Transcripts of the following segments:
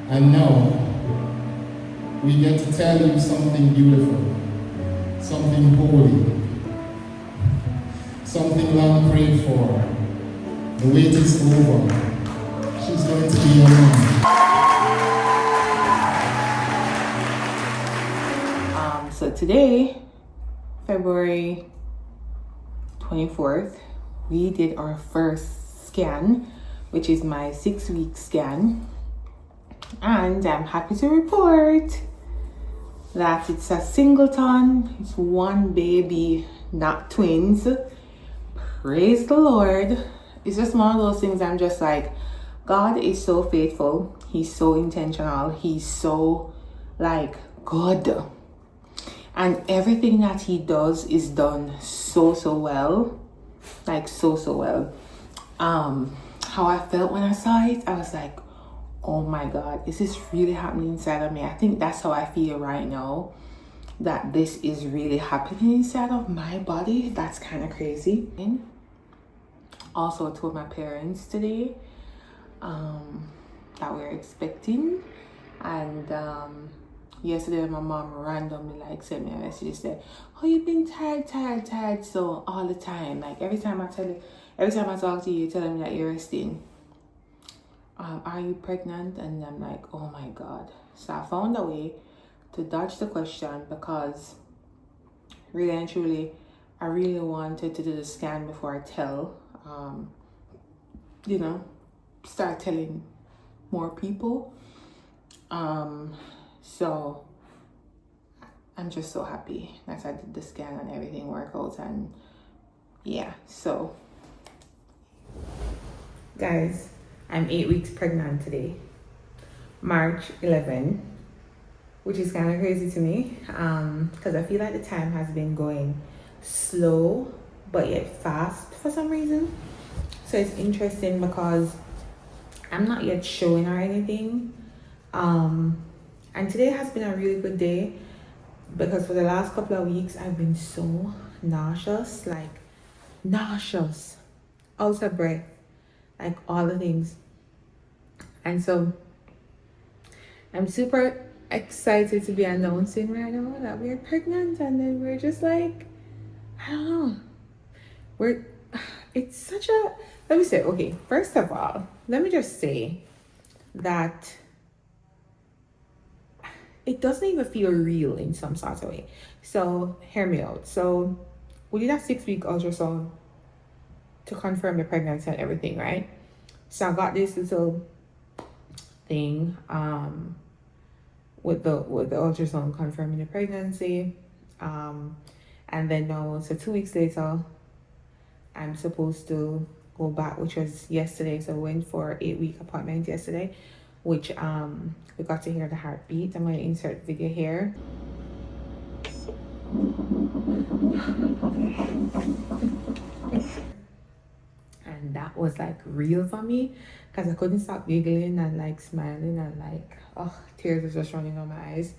And now, we get to tell you something beautiful, something holy, something long prayed for. The wait is over. She's going to be your mom. So today, February 24th, we did our first scan, which is my 6-week scan. And I'm happy to report that it's a singleton. It's one baby, not twins. Praise the Lord. It's just one of those things I'm just like, God is so faithful. He's so intentional. He's so like good. And everything that he does is done so well. Like so well. How I felt when I saw it, I was like, oh my God, is this really happening inside of me? I think that's how I feel right now, that this is really happening inside of my body. That's kind of crazy. Also told my parents today that we're expecting, and yesterday my mom randomly like sent me a message and said, oh, you've been tired so all the time. Like every time I talk to you, you're telling me that you're resting. Are you pregnant? And I'm like, oh my God. So I found a way to dodge the question, because really and truly I really wanted to do the scan before I tell start telling more people. So I'm just so happy that I did the scan and everything worked out. And yeah, so guys, I'm 8 weeks pregnant today, March 11, which is kind of crazy to me, because I feel like the time has been going slow but yet fast for some reason. So it's interesting because I'm not yet showing her anything, and today has been a really good day, because for the last couple of weeks I've been so nauseous, out of breath, like all the things. And so I'm super excited to be announcing right now that we're pregnant, and then we're just like, I don't know, it's such a, let me say, okay, first of all, let me just say that it doesn't even feel real in some sort of way. So hear me out. So we did a 6-week ultrasound to confirm the pregnancy and everything, right? So I got this little thing with the ultrasound confirming the pregnancy, and then now, so 2 weeks later I'm supposed to go back, which was yesterday. So I went for 8-week appointment yesterday, which we got to hear the heartbeat. I'm going to insert video here. And that was like real for me, because I couldn't stop giggling and like smiling, and like, oh, tears were just running down my eyes,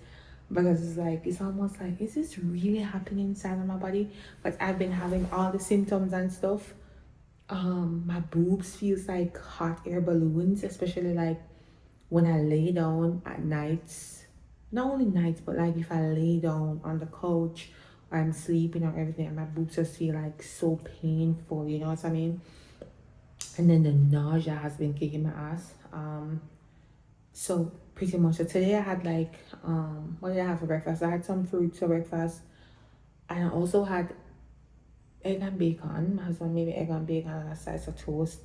because it's like, it's almost like, is this really happening inside of my body? But I've been having all the symptoms and stuff. My boobs feels like hot air balloons, especially like when I lay down at nights. Not only nights, but like if I lay down on the couch or I'm sleeping or everything, and my boobs just feel like so painful, you know what I mean? And then the nausea has been kicking my ass. So pretty much, so today I had like, what did I have for breakfast? I had some fruits for breakfast, and I also had egg and bacon. My husband made me egg and bacon and a slice of toast.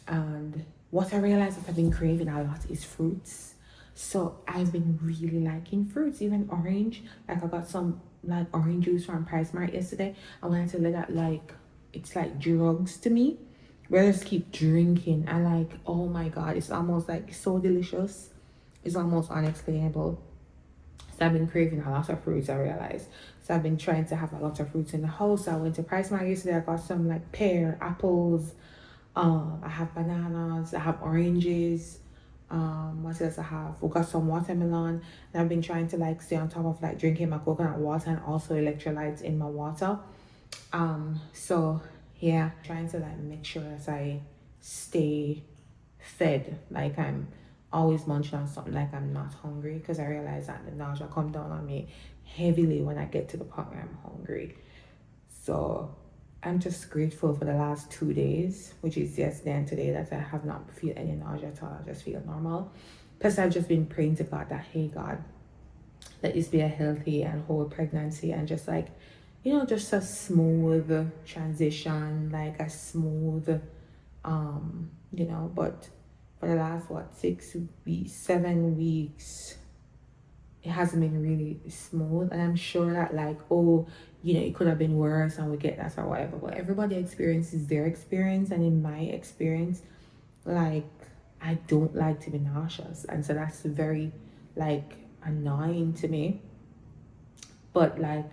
And what I realized that I've been craving a lot is fruits. So I've been really liking fruits, even orange. Like I got some like orange juice from Price Mart yesterday. I wanted to let that, like, it's like drugs to me, where I just keep drinking. And like, oh my God, it's almost like so delicious. It's almost unexplainable. So I've been craving a lot of fruits, I realized. So I've been trying to have a lot of fruits in the house. I went to Price Mart yesterday. I got some like pear, apples. I have bananas. I have oranges. What else I have? We got some watermelon. And I've been trying to like stay on top of like drinking my coconut water and also electrolytes in my water. So yeah, trying to like make sure as I stay fed, like I'm always munching on something like I'm not hungry, because I realize that the nausea come down on me heavily when I get to the point where I'm hungry. So I'm just grateful for the last 2 days, which is yesterday and today, that I have not feel any nausea at all. I just feel normal. Plus, I've just been praying to God that, hey, God, let this be a healthy and whole pregnancy, and just like, just a smooth transition, like a smooth, but for the last, 6 weeks, 7 weeks, it hasn't been really smooth. And I'm sure that, like, it could have been worse and we get that or whatever, but everybody experiences their experience. And in my experience, like, I don't like to be nauseous, and so that's very, like, annoying to me. But like,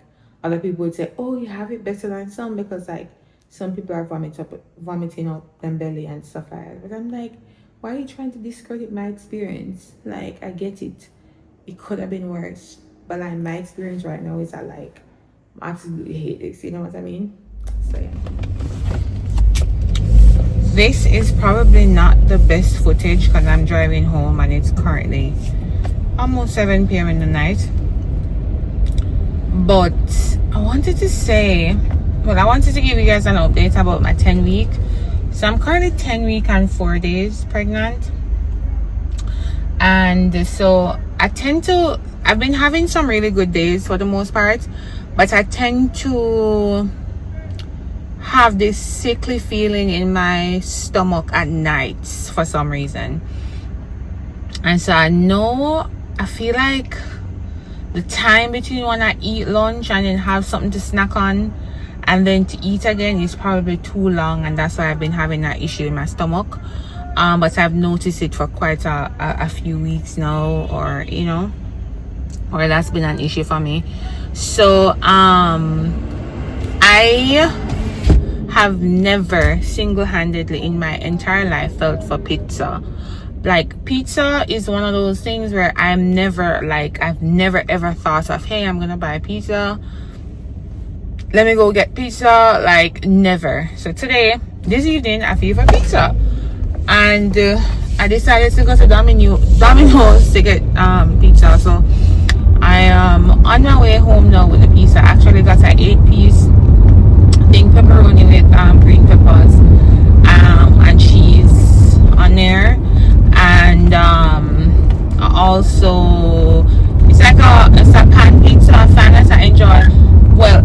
other people would say, oh, you have it better than some, because like some people are vomiting up their belly and stuff like that. But I'm like, why are you trying to discredit my experience? Like, I get it, it could have been worse, but like my experience right now is that, like, I absolutely hate this, you know what I mean? So yeah, this is probably not the best footage because I'm driving home and it's currently almost 7 p.m. in the night. But I wanted to give you guys an update about my 10-week. So I'm currently 10 week and 4 days pregnant. And so I've been having some really good days for the most part, but I tend to have this sickly feeling in my stomach at nights for some reason. And so I feel like the time between when I eat lunch and then have something to snack on and then to eat again is probably too long, and that's why I've been having that issue in my stomach. But I've noticed it for quite a few weeks now, or that's been an issue for me. So I have never single-handedly in my entire life felt for pizza. Like, pizza is one of those things where I've never ever thought of, hey, I'm gonna buy pizza, let me go get pizza. Like, never. So this evening, I feel for pizza, and I decided to go to Domino's to get pizza. So I am on my way home now with the pizza. I actually got an 8-piece thing, pepperoni with green peppers and cheese on there. And I also, it's a pan pizza fan that I enjoy. Well,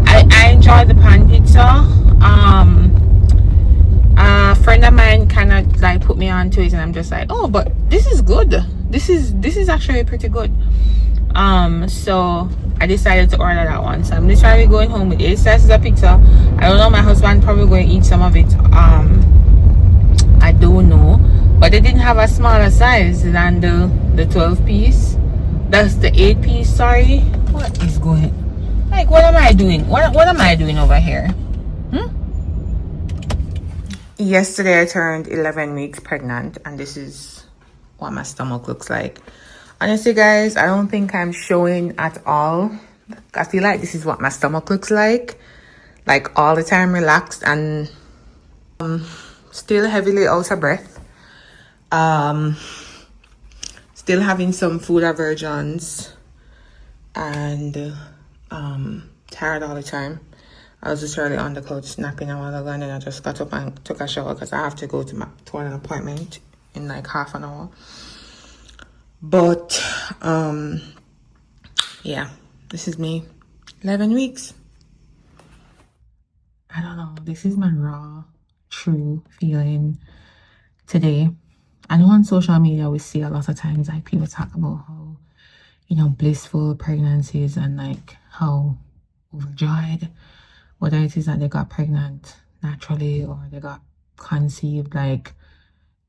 I enjoy the pan pizza. A friend of mine kind of like put me onto it, and I'm just like, oh, but this is good. This is actually pretty good. So I decided to order that one. So I'm literally going home with 8 slices of pizza. I don't know, my husband probably going to eat some of it. I don't know, but they didn't have a smaller size than the 12-piece. That's the 8-piece. Sorry, what is going? Like, what am I doing? What am I doing over here? Yesterday I turned 11 weeks pregnant, and this is what my stomach looks like. Honestly, guys, I don't think I'm showing at all. I feel like this is what my stomach looks like all the time, relaxed and still heavily out of breath. Still having some food aversions, and tired all the time. I was just really on the couch napping a while ago, and then I just got up and took a shower because I have to go to an appointment in like half an hour. But yeah, this is me, 11 weeks. I don't know, this is my raw, true feeling today. I know on social media we see a lot of times like people talk about how, blissful pregnancies and like how overjoyed, whether it is that they got pregnant naturally or they got conceived like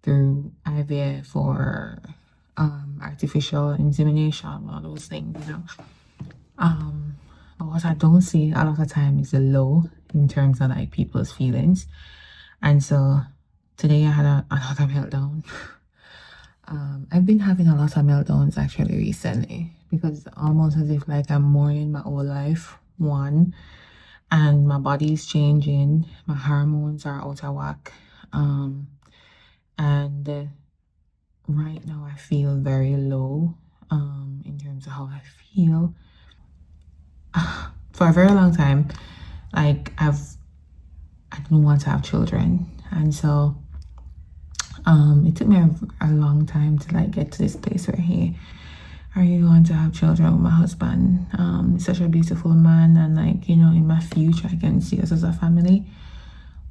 through IVF or artificial insemination, all those things, but what I don't see a lot of time is the low in terms of like people's feelings. And so today I had another meltdown. I've been having a lot of meltdowns actually recently, because almost as if like I'm mourning my whole life, one, and my body's changing, my hormones are out of whack, and right now I feel very low in terms of how I feel. For a very long time, like I didn't want to have children, and so it took me a long time to like get to this place where, hey, are you going to have children with my husband? He's such a beautiful man, and like, you know, in my future I can see us as a family.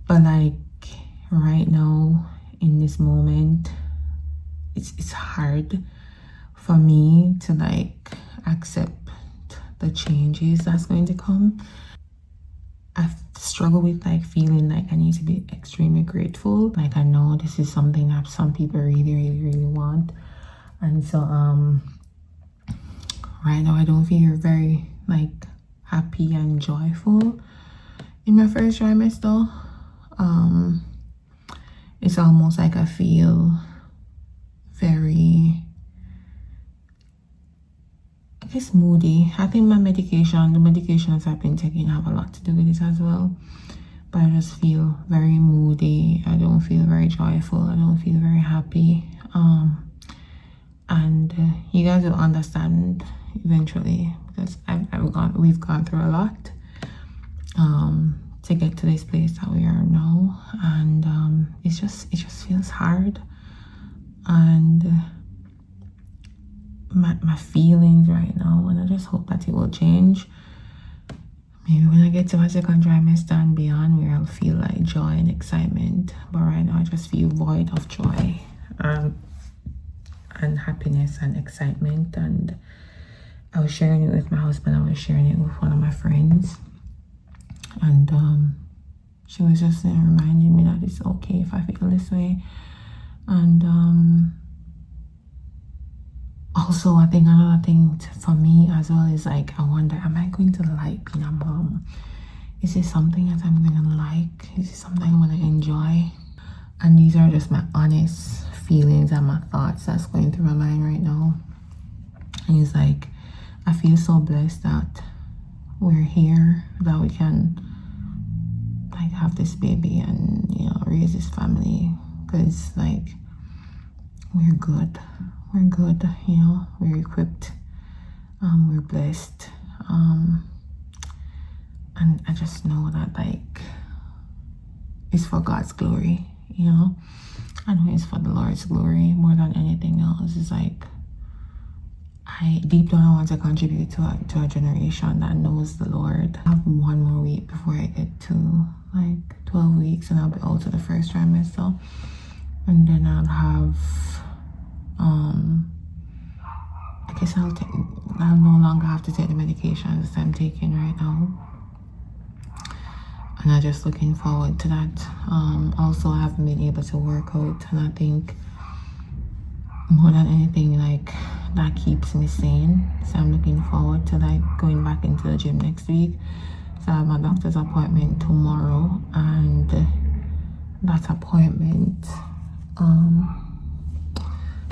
But like right now, in this moment, it's hard for me to like accept the changes that's going to come. I've struggled with like feeling like I need to be extremely grateful. Like I know this is something that some people really want, and so right now I don't feel very like happy and joyful in my first trimester. It's almost like I feel very, I guess, moody. I think the medications I've been taking have a lot to do with it as well. But I just feel very moody. I don't feel very joyful. I don't feel very happy. And you guys will understand eventually, because we've gone through a lot to get to this place that we are now, and it just feels hard. And my feelings right now, and I just hope that it will change. Maybe when I get to my second trimester and beyond, where I'll feel like joy and excitement. But right now I just feel void of joy and happiness and excitement. And I was sharing it with my husband, I was sharing it with one of my friends, and she was just reminding me that it's okay if I feel this way. And also, I think another thing for me as well is like, I wonder, am I going to like being a mom? Is it something that I'm going to like? Is it something I'm going to enjoy? And these are just my honest feelings and my thoughts that's going through my mind right now. And it's like, I feel so blessed that we're here, that we can like have this baby and, you know, raise this family, because like we're good, you know, we're equipped, we're blessed, and I just know that like it's for God's glory, you know. I know it's for the Lord's glory more than anything else. It's like, I deep down I want to contribute to a generation that knows the Lord. I have one more week before I get to like 12 weeks and I'll be out of the first trimester, and then I'll have I guess I'll no longer have to take the medications I'm taking right now, and I'm just looking forward to that. Also, I haven't been able to work out, and I think more than anything, like, that keeps me sane. So I'm looking forward to like going back into the gym next week. So I have my doctor's appointment tomorrow, and that appointment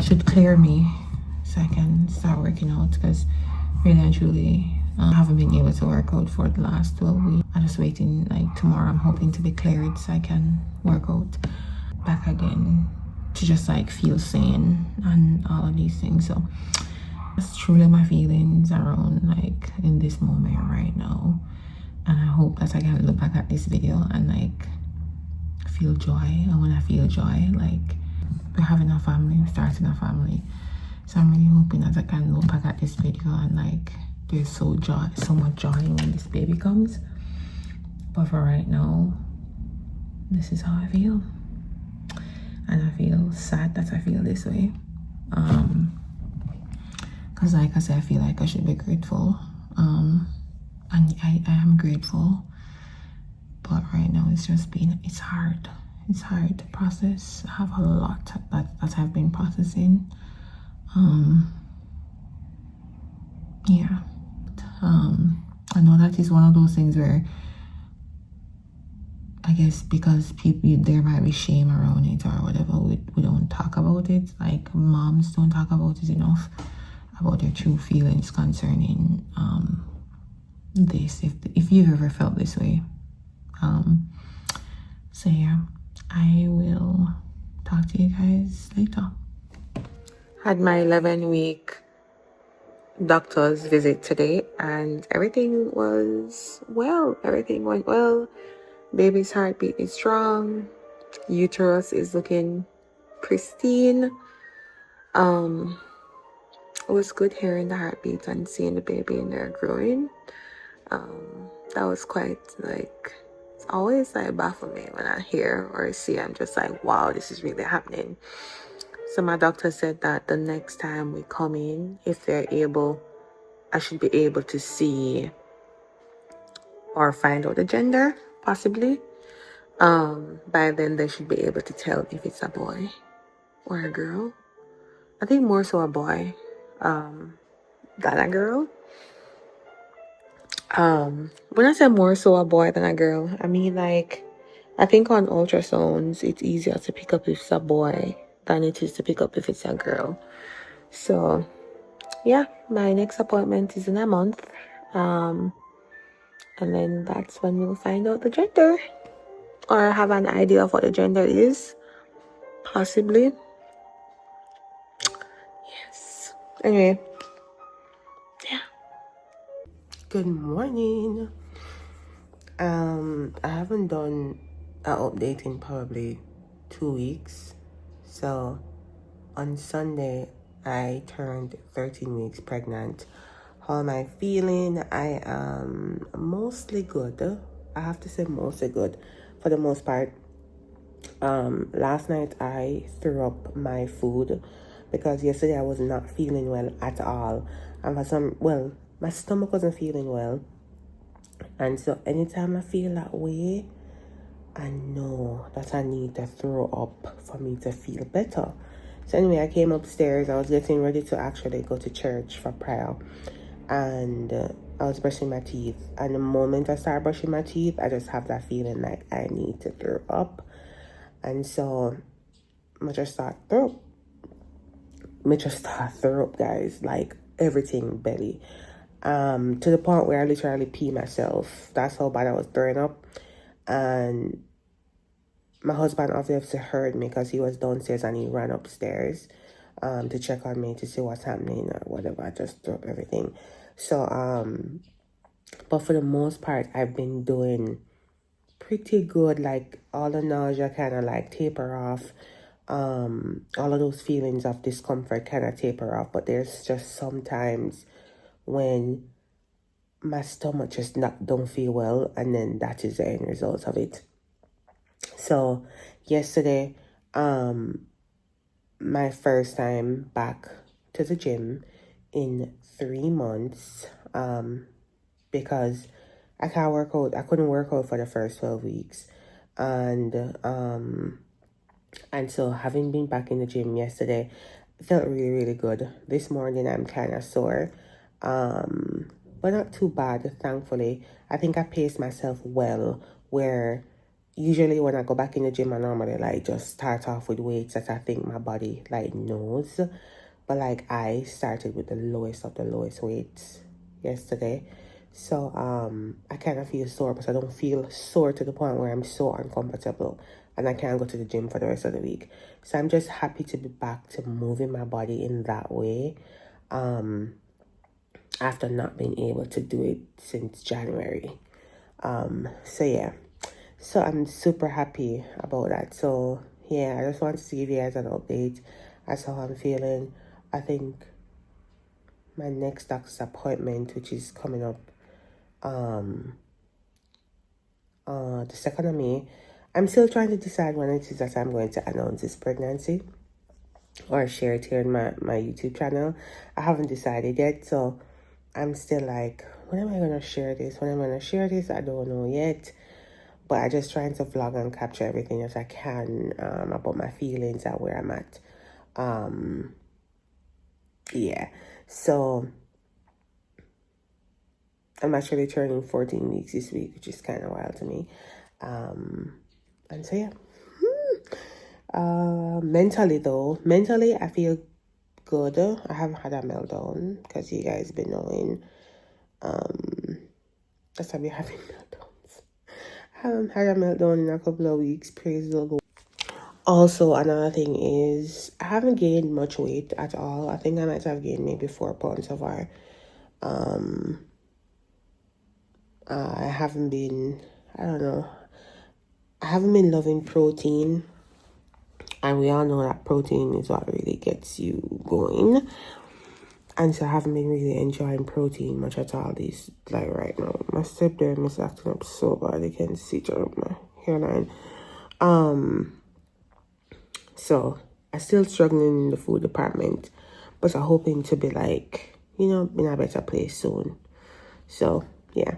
should clear me so I can start working out, because really and truly I haven't been able to work out for the last 12 weeks. I'm just waiting, like tomorrow I'm hoping to be cleared so I can work out back again, to just like feel sane and all of these things. So that's truly my feelings around like in this moment right now, and I hope that I can look back at this video and like feel joy. And when I feel joy, like we're having a family, we're starting a family. So I'm really hoping that I can look back at this video and like there's so much joy when this baby comes. But for right now, this is how I feel, and I feel sad that I feel this way, because like I said, I feel like I should be grateful, and I am grateful, but right now it's hard to process. I have a lot that I've been processing. Yeah, I know that is one of those things where I guess because people, there might be shame around it or whatever, we don't talk about it. Like moms don't talk about it enough, about their true feelings concerning this, if you've ever felt this way. So yeah, I will talk to you guys later. Had my 11-week doctor's visit today, and everything was well. Everything went well. Baby's heartbeat is strong. Uterus is looking pristine. It was good hearing the heartbeat and seeing the baby in there growing. That was quite like, it's always like baffle me when I hear or see. I'm just like, wow, this is really happening. So my doctor said that the next time we come in, if they're able, I should be able to see or find out the gender, possibly. By then they should be able to tell if it's a boy or a girl. I think more so a boy than a girl. When I say more so a boy than a girl, I mean like, I think on ultrasounds it's easier to pick up if it's a boy than it is to pick up if it's a girl. So yeah, my next appointment is in a month. And then that's when we'll find out the gender or have an idea of what the gender is, possibly. Yes. Anyway, yeah. Good morning. I haven't done an update in probably 2 weeks. So on Sunday I turned 13 weeks pregnant. How am I feeling? I am mostly good. I have to say mostly good for the most part. Last night I threw up my food because yesterday I was not feeling well at all. And my stomach wasn't feeling well. And so anytime I feel that way, I know that I need to throw up for me to feel better. So anyway, I came upstairs. I was getting ready to actually go to church for prayer. And I was brushing my teeth. And the moment I start brushing my teeth, I just have that feeling like I need to throw up. And so I just start throw up. I just start throw up, guys. Like everything belly. To the point where I literally pee myself. That's how bad I was throwing up. And my husband obviously heard me because he was downstairs and he ran upstairs to check on me to see what's happening or whatever. I just threw up everything. So, but for the most part, I've been doing pretty good. Like all the nausea kind of like taper off. All of those feelings of discomfort kind of taper off. But there's just sometimes when my stomach just don't feel well, and then that is the end result of it. So yesterday, my first time back to the gym in 3 months, because I can't work out. I couldn't work out for the first 12 weeks, and so having been back in the gym yesterday, it felt really, really good. This morning I'm kind of sore, but not too bad, thankfully. I think I paced myself well, where usually when I go back in the gym, I normally like just start off with weights that I think my body like knows. But like I started with the lowest of the lowest weights yesterday. So I kind of feel sore, but I don't feel sore to the point where I'm so uncomfortable and I can't go to the gym for the rest of the week. So I'm just happy to be back to moving my body in that way. After not being able to do it since January. So yeah. So I'm super happy about that. So yeah, I just wanted to give you guys an update as to how I'm feeling. I think my next doctor's appointment, which is coming up the 2nd of May, I'm still trying to decide when it is that I'm going to announce this pregnancy or share it here in my YouTube channel. I haven't decided yet, so I'm still like, when am I going to share this? When am I going to share this? I don't know yet. But I'm just trying to vlog and capture everything as I can about my feelings and where I'm at. Yeah. So I'm actually turning 14 weeks this week, which is kind of wild to me. And so, yeah. Mentally, I feel good. I haven't had a meltdown because you guys been knowing. That's why we're having meltdowns. I haven't had a meltdown in a couple of weeks. Praise the Lord. Also, another thing is I haven't gained much weight at all. I think I might have gained maybe 4 pounds so far. I haven't been, I don't know, I haven't been loving protein. And we all know that protein is what really gets you going. And so I haven't been really enjoying protein much at all these, like right now. My stepdad is acting up so bad, they can see through my hairline. So I'm still struggling in the food department, but I'm hoping to be like, you know, in a better place soon. So yeah.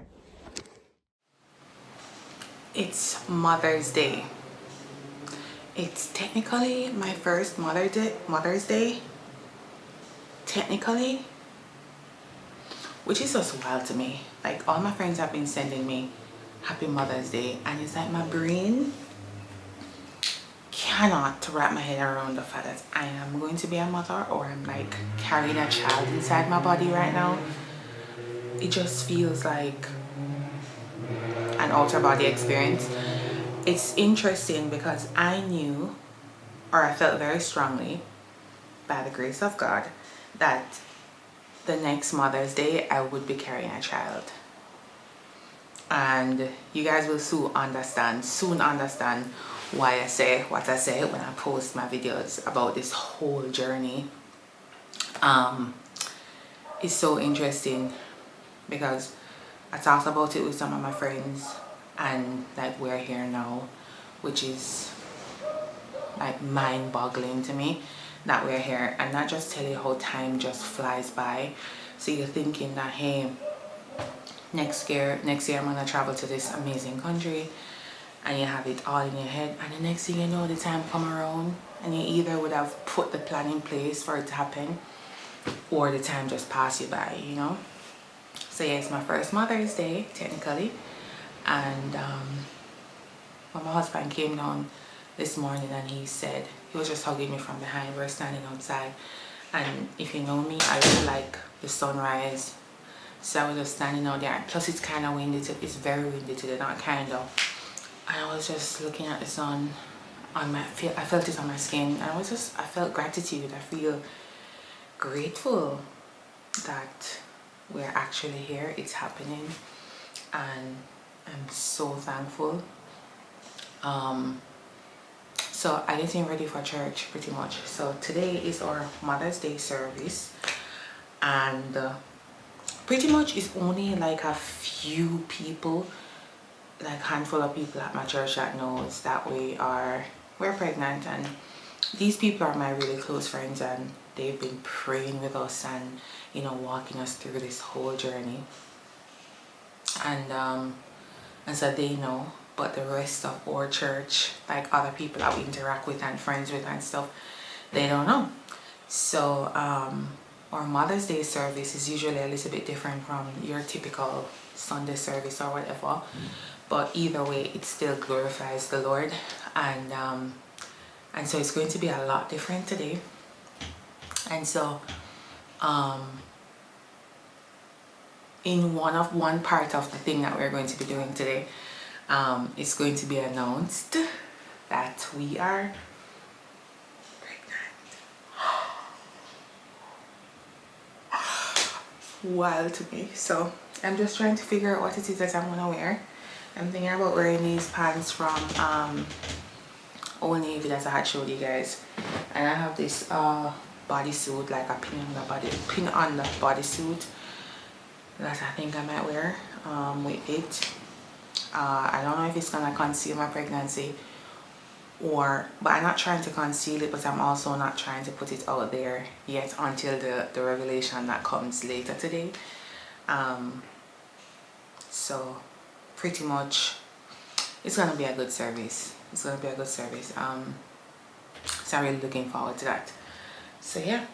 It's Mother's Day. It's technically my first Mother's Day. Technically, which is just wild to me. Like, all my friends have been sending me Happy Mother's Day, and it's like my brain cannot wrap my head around the fact that I am going to be a mother, or I'm like carrying a child inside my body right now. It just feels like an outer body experience. It's interesting because I knew, or I felt very strongly, by the grace of God, that the next Mother's Day I would be carrying a child. And you guys will soon understand why I say what I say when I post my videos about this whole journey. It's so interesting because I talked about it with some of my friends, and like we're here now, which is like mind-boggling to me that we're here, and not just tell you how time just flies by. So you're thinking that, hey, next year I'm gonna travel to this amazing country, and you have it all in your head, and the next thing you know, the time come around and you either would have put the plan in place for it to happen, or the time just pass you by, you know. So yeah, it's my first Mother's Day technically, and when my husband came down this morning, and he said, he was just hugging me from behind, we're standing outside, and if you know me, I really like the sunrise. So I was just standing out there, plus it's kind of windy, it's very windy today, not kind of, and I was just looking at the sun on my, I felt it on my skin, and I felt gratitude. I feel grateful that we're actually here, it's happening, and I'm so thankful. So I getting ready for church pretty much. So today is our Mother's Day service, and pretty much it's only like a few people, like handful of people at my church that knows that we're pregnant, and these people are my really close friends, and they've been praying with us and, you know, walking us through this whole journey, and so they know. But the rest of our church, like other people that we interact with and friends with and stuff, they don't know. So our Mother's Day service is usually a little bit different from your typical Sunday service or whatever, but either way it still glorifies the Lord, and so it's going to be a lot different today. And so in one part of the thing that we're going to be doing today, it's going to be announced that we are pregnant. Wild to me. So I'm just trying to figure out what it is that I'm gonna wear. I'm thinking about wearing these pants from Old Navy that I had showed you guys, and I have this bodysuit, like a pin on the bodysuit that I think I might wear with it. I don't know if it's gonna conceal my pregnancy, but I'm not trying to conceal it, but I'm also not trying to put it out there yet until the revelation that comes later today. So pretty much it's gonna be a good service. So I'm really looking forward to that. So yeah,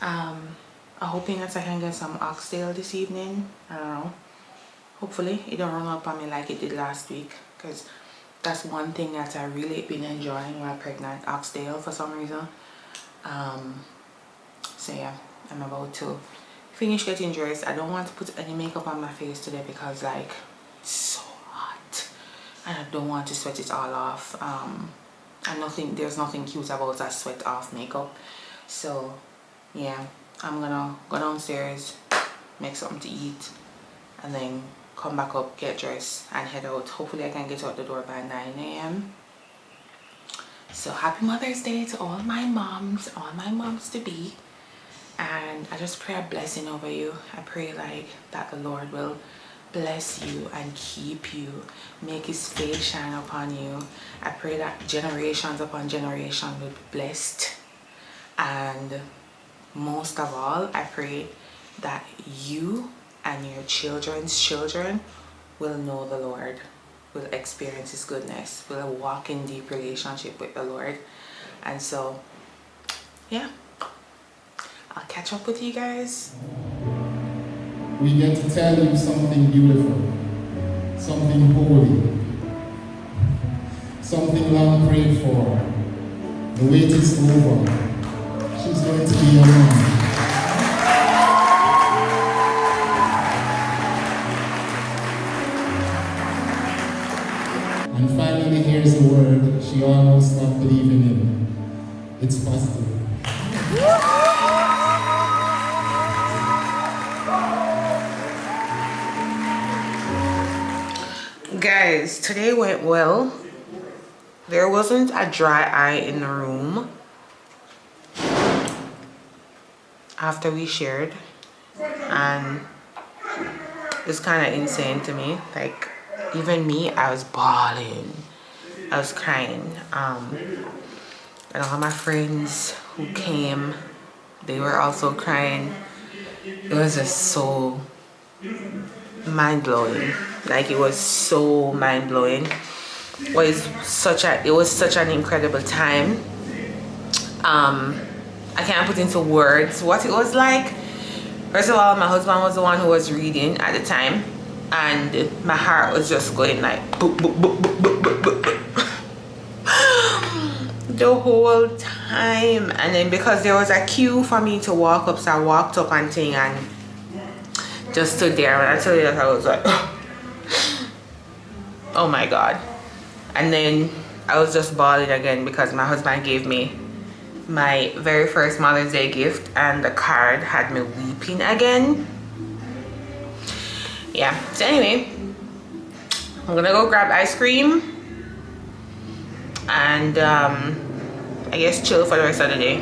I'm hoping that I can get some oxtail this evening. I don't know, hopefully it don't run up on me like it did last week, because that's one thing that I really been enjoying while pregnant, oxtail, for some reason. So yeah, I'm about to finish getting dressed. I don't want to put any makeup on my face today because like it's so hot and I don't want to sweat it all off. and there's nothing cute about that sweat off makeup. So yeah, I'm gonna go downstairs, make something to eat, and then come back up, get dressed, and head out. Hopefully I can get out the door by 9 a.m. So happy Mother's Day to all my moms to be. And I just pray a blessing over you. I pray like that the Lord will bless you and keep you, make his face shine upon you. I pray that generations upon generation will be blessed. And most of all, I pray that you and your children's children will know the Lord, will experience his goodness, will walk in deep relationship with the Lord. And so yeah, I'll catch up with you guys. We get to tell you something beautiful, something holy, something long prayed for. The wait is over. She's going to be a mom. And finally, here's the word she almost stopped believing in. It's positive. Guys, today went well. There wasn't a dry eye in the room after we shared, and it's kind of insane to me. Like, even me, I was bawling, I was crying. And all my friends who came, they were also crying. It was just so mind-blowing. Like, it was so mind-blowing. It was such an incredible time. I can't put into words what it was like. First of all, my husband was the one who was reading at the time, and my heart was just going like boop, boop, boop, boop, boop, boop, boop, boop. The whole time. And then because there was a queue for me to walk up, so I walked up and thing and just stood there. When I tell you that, I was like, oh my god. And then I was just bawling again because my husband gave me my very first Mother's Day gift, and the card had me weeping again. Yeah, so anyway, I'm gonna go grab ice cream and I guess chill for the rest of the day.